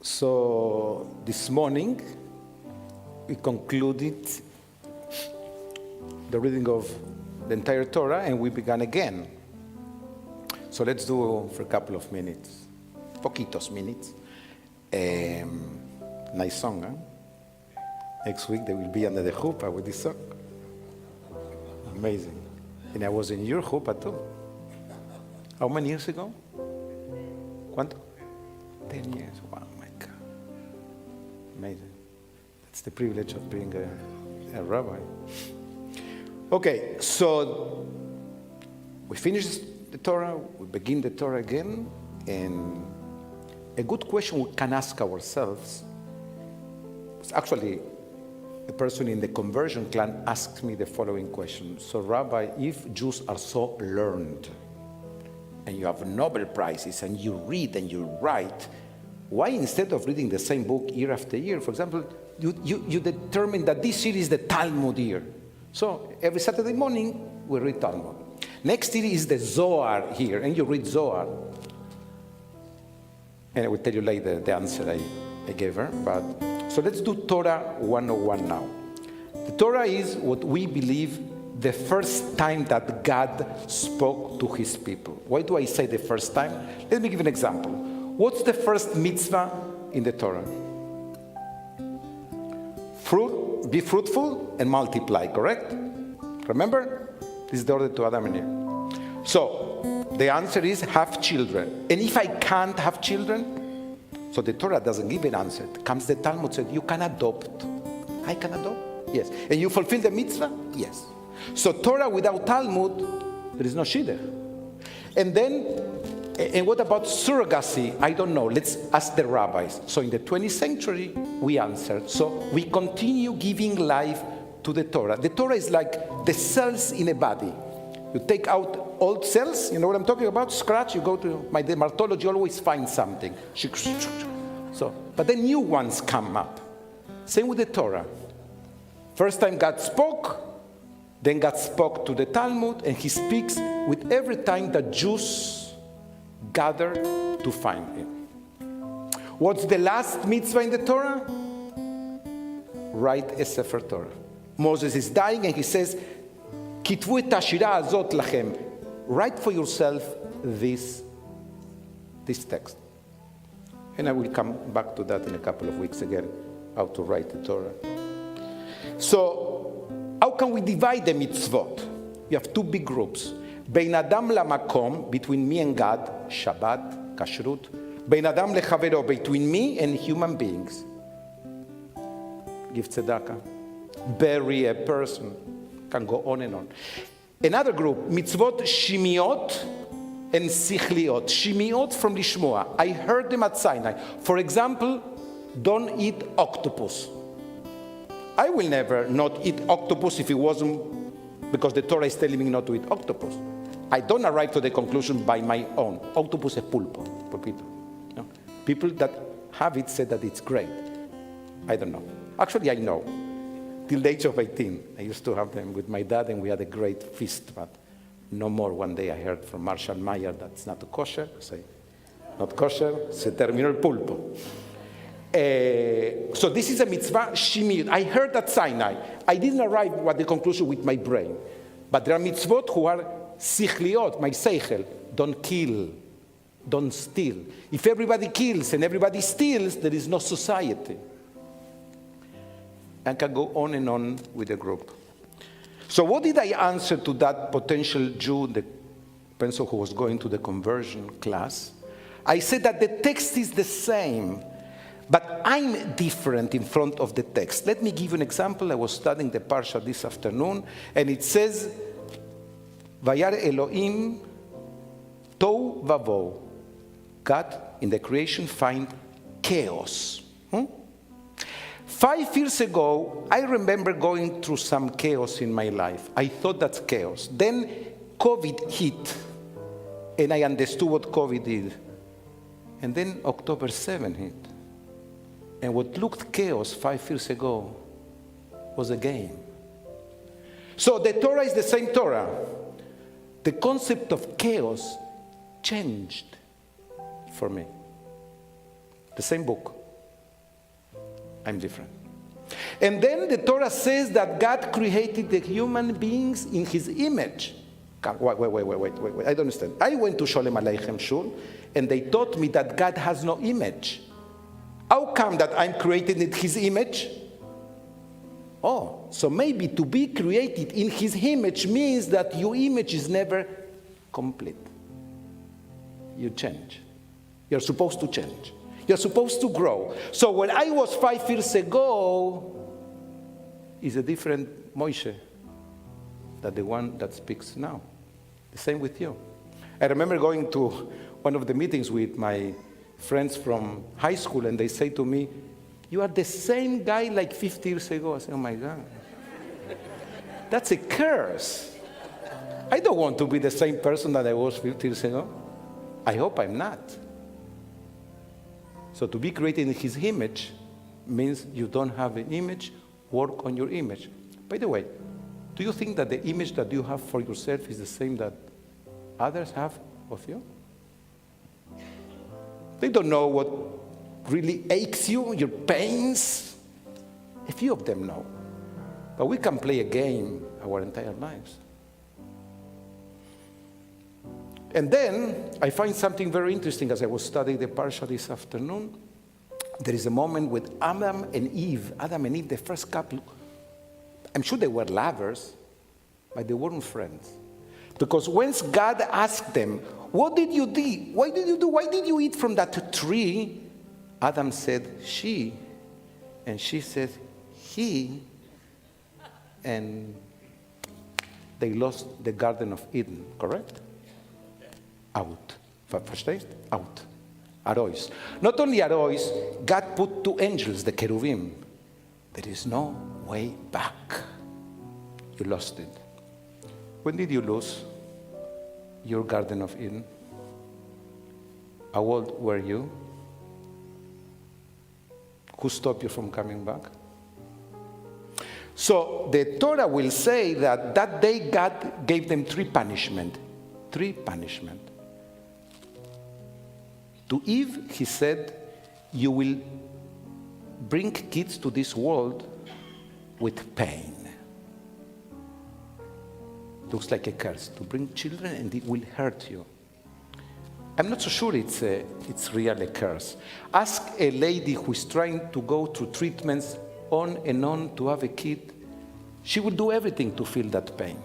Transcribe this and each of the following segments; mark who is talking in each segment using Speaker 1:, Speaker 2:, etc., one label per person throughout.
Speaker 1: So this morning, we concluded the reading of the entire Torah, and we began again. So let's do for a couple of minutes, poquitos minutes. Nice song, huh? Next week they will be under the chuppah with this song. Amazing. And I was in your chuppah too. How many years ago? ¿Cuánto? 10 years. Wow, my God. Amazing. That's the privilege of being a rabbi. Okay, so we finished the Torah, we begin the Torah again, and a good question we can ask ourselves is actually a person in the conversion clan asked me the following question. So, Rabbi, if Jews are so learned, and you have Nobel Prizes, and you read and you write, why instead of reading the same book year after year, for example, you determine that this year is the Talmud year. So every Saturday morning, we read Talmud. Next year is the Zohar here, and you read Zohar. And I will tell you later the answer I gave her. But so let's do Torah 101 now. The Torah is what we believe the first time that God spoke to his people. Why do I say the first time? Let me give an example. What's the first mitzvah in the Torah? Be fruitful and multiply, correct? Remember? This is the order to Adam and Eve. So, the answer is have children. And if I can't have children, so the Torah doesn't give an answer. Comes the Talmud said, you can adopt. I can adopt? Yes. And you fulfill the mitzvah? Yes. So Torah without Talmud, there is no shidduch. And then, and what about surrogacy? I don't know. Let's ask the rabbis. So in the 20th century, we answered. So we continue giving life to the Torah. The Torah is like the cells in a body. You take out old cells, you know what I'm talking about? Scratch, you go to my dermatology, you always find something. So, but then new ones come up. Same with the Torah. First time God spoke, then God spoke to the Talmud, and he speaks with every time that Jews gather to find him. What's the last mitzvah in the Torah? Write a Sefer Torah. Moses is dying and he says, Kitvu et hashira azot lachem. Write for yourself this text. And I will come back to that in a couple of weeks again, how to write the Torah. So, how can we divide the mitzvot? We have two big groups. Bein Adam lamakom, between me and God, Shabbat, Kashrut. Bein Adam lechavero, between me and human beings. Give tzedakah. Bury a person. Can go on and on. Another group, mitzvot shimiot and sichliot. Shimiot from lishmoa. I heard them at Sinai. For example, don't eat octopus. I will never not eat octopus if it wasn't because the Torah is telling me not to eat octopus. I don't arrive to the conclusion by my own. Octopus es pulpo for people. No? People that have it said that it's great. I don't know. Actually, I know. Till the age of 18, I used to have them with my dad, and we had a great feast, but no more. One day I heard from Marshall Mayer that's not kosher. I say, not kosher, se terminó el pulpo. So this is a mitzvah shimir. I heard at Sinai. I didn't arrive at the conclusion with my brain. But there are mitzvot who are sichliot, my seichel. Don't kill. Don't steal. If everybody kills and everybody steals, there is no society. And can go on and on with the group. So what did I answer to that potential Jew, the person who was going to the conversion class? I said that the text is the same, but I'm different in front of the text. Let me give you an example. I was studying the Parsha this afternoon, and it says, Vayar Elohim tohu vavohu. God, in the creation, find chaos. 5 years ago, I remember going through some chaos in my life. I thought that's chaos. Then COVID hit, and I understood what COVID did. And then October 7 hit. And what looked chaos 5 years ago was a game. So the Torah is the same Torah. The concept of chaos changed for me. The same book. I'm different. And then the Torah says that God created the human beings in his image. Wait. I don't understand. I went to Sholem Aleichem Shul, and they taught me that God has no image. How come that I'm created in his image? Oh, so maybe to be created in his image means that your image is never complete. You change. You're supposed to change. You're supposed to grow. So when I was 5 years ago, is a different Moshe than the one that speaks now. The same with you. I remember going to one of the meetings with my friends from high school, and they say to me, "You are the same guy like 50 years ago." I say, "Oh my God. That's a curse. I don't want to be the same person that I was 50 years ago. I hope I'm not." So to be created in his image means you don't have an image, work on your image. By the way, do you think that the image that you have for yourself is the same that others have of you? They don't know what really aches you, your pains. A few of them know. But we can play a game our entire lives. And then I find something very interesting as I was studying the Parsha this afternoon. There is a moment with Adam and Eve, the first couple. I'm sure they were lovers, but they weren't friends. Because once God asked them, "What did you do? Why did you eat from that tree?" Adam said, "She," and she said, "He," and they lost the Garden of Eden, correct? Out. Verstehst? Out. Arois. Not only Arois, God put 2 angels, the cherubim. There is no way back. You lost it. When did you lose your Garden of Eden? How old were you? Who stopped you from coming back? So the Torah will say that day God gave them 3 punishments. 3 punishments. To Eve, he said, "You will bring kids to this world with pain." Looks like a curse. To bring children and it will hurt you. I'm not so sure it's really a curse. Ask a lady who is trying to go through treatments on and on to have a kid. She will do everything to feel that pain.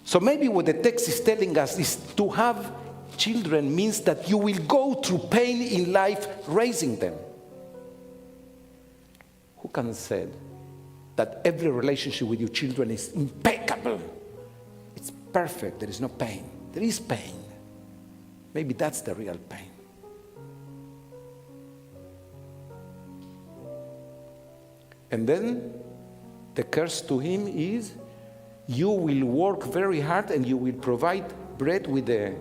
Speaker 1: So maybe what the text is telling us is to have children means that you will go through pain in life raising them. Who can say that every relationship with your children is impeccable? It's perfect. There is no pain. There is pain. Maybe that's the real pain. And then the curse to him is you will work very hard and you will provide bread with the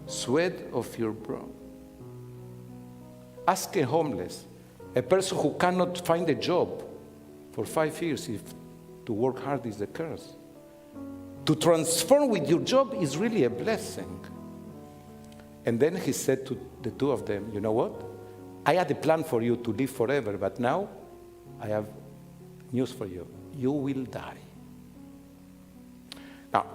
Speaker 1: sweat of your brow. Ask a homeless, a person who cannot find a job for 5 years, if to work hard is a curse. To transform with your job is really a blessing. And then he said to the 2 of them, "You know what? I had a plan for you to live forever, but now I have news for you. You will die." Now,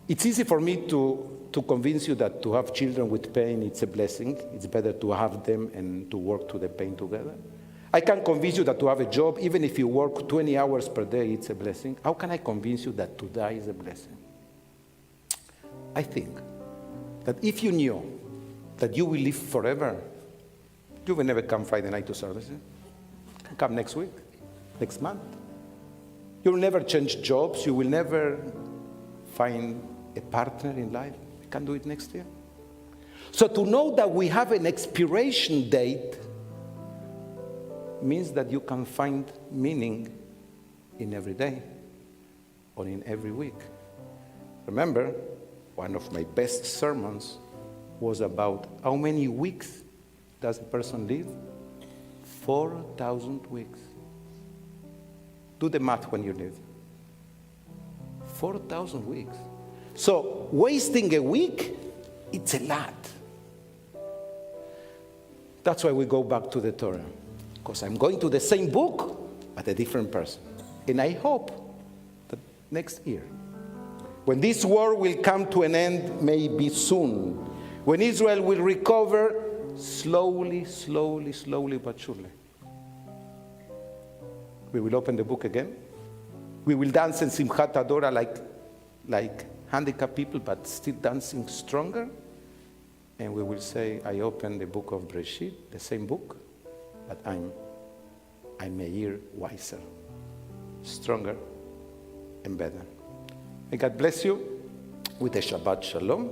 Speaker 1: it's easy for me to convince you that to have children with pain, it's a blessing. It's better to have them and to work through the pain together. I can convince you that to have a job, even if you work 20 hours per day, it's a blessing. How can I convince you that to die is a blessing? I think that if you knew that you will live forever, you will never come Friday night to services. Come next week, next month. You will never change jobs. You will never find a partner in life. We can do it next year. So to know that we have an expiration date means that you can find meaning in every day or in every week. Remember, one of my best sermons was about how many weeks does a person live? 4,000 weeks. Do the math when you live. 4,000 weeks. So wasting a week, it's a lot. That's why we go back to the Torah. Because I'm going to the same book, but a different person. And I hope that next year, when this war will come to an end, maybe soon, when Israel will recover slowly, but surely, we will open the book again. We will dance in Simchat Torah like handicapped people, but still dancing stronger. And we will say, I open the book of Breshit, the same book, but I'm a year wiser, stronger, and better. May God bless you with a Shabbat Shalom,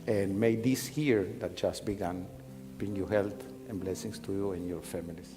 Speaker 1: and may this year that just began bring you health and blessings to you and your families.